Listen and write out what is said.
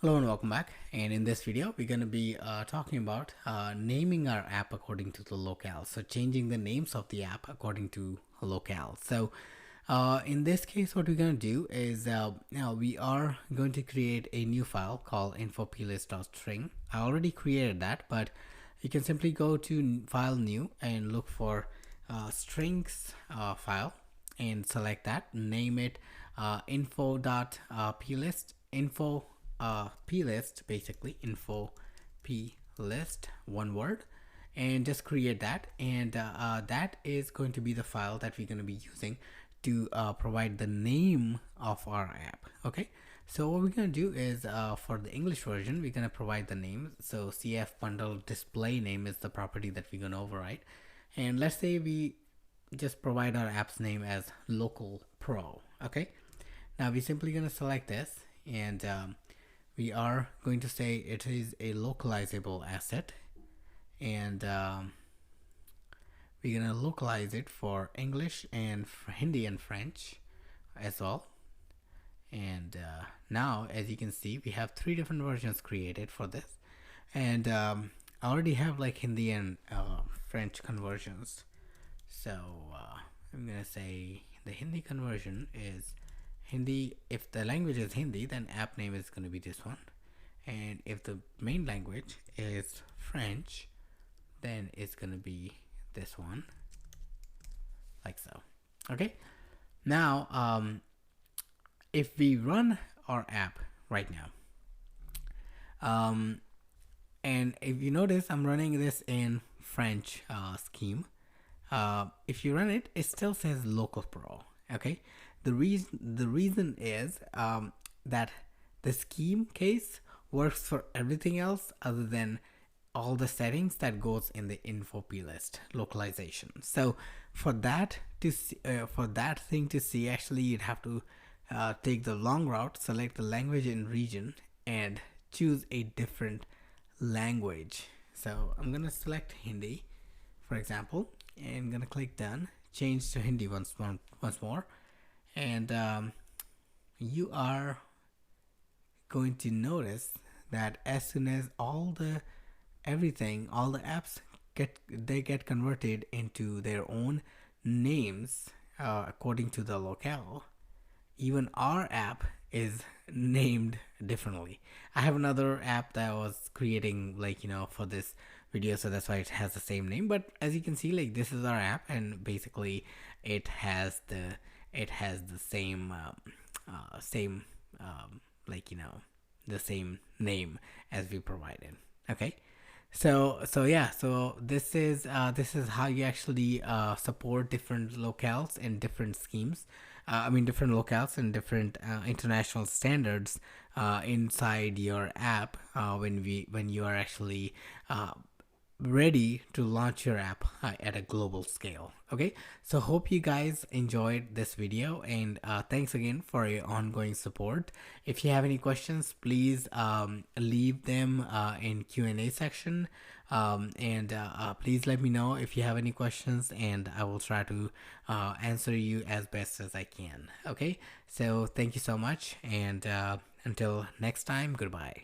Hello and welcome back. And in this video, we're going to be talking about naming our app according to the locale. So changing the names of the app according to locale. So in this case, what we're going to do is now we are going to create a new file called infoplist.string. I already created that, but you can simply go to File New and look for strings file and select that. Name it info.plist info plist, basically info plist, one word, and just create that. And that is going to be the file that we're going to be using to provide the name of our app. Okay, so what we're going to do is for the English version, we're going to provide the name. So cf bundle display name is the property that we're going to override. And let's say we just provide our app's name as local pro. Okay, now we're simply going to select this, and we are going to say it is a localizable asset, and we're going to localize it for English and Hindi and French as well. And now, as you can see, we have 3 different versions created for this, and I already have like Hindi and French conversions. So I'm gonna say the Hindi conversion is Hindi. If the language is Hindi, then app name is going to be this one, and if the main language is French, then it's going to be this one, like so. Okay, now if we run our app right now, and if you notice, I'm running this in French scheme. If you run it, it still says local pro. Okay, the reason is that the scheme case works for everything else other than all the settings that goes in the info plist localization. So for that to see, for that thing to see, actually you'd have to take the long route, select the language and region, and choose a different language. So I'm gonna select Hindi, for example, and I'm gonna click done. Change to Hindi once more, and you are going to notice that as soon as all the apps get converted into their own names according to the locale, even our app is named differently. I have another app that I was creating, like, for this video, so that's why it has the same name. But as you can see, like, this is our app, and basically it has the same the same name as we provided. Okay, so yeah, so this is how you actually support different locales and different schemes. Different locales and different international standards inside your app when you are actually ready to launch your app at a global scale. Okay, so hope you guys enjoyed this video, and thanks again for your ongoing support. If you have any questions, please leave them in Q&A section, and please let me know if you have any questions, and I will try to answer you as best as I can. Okay, so thank you so much, and until next time, goodbye.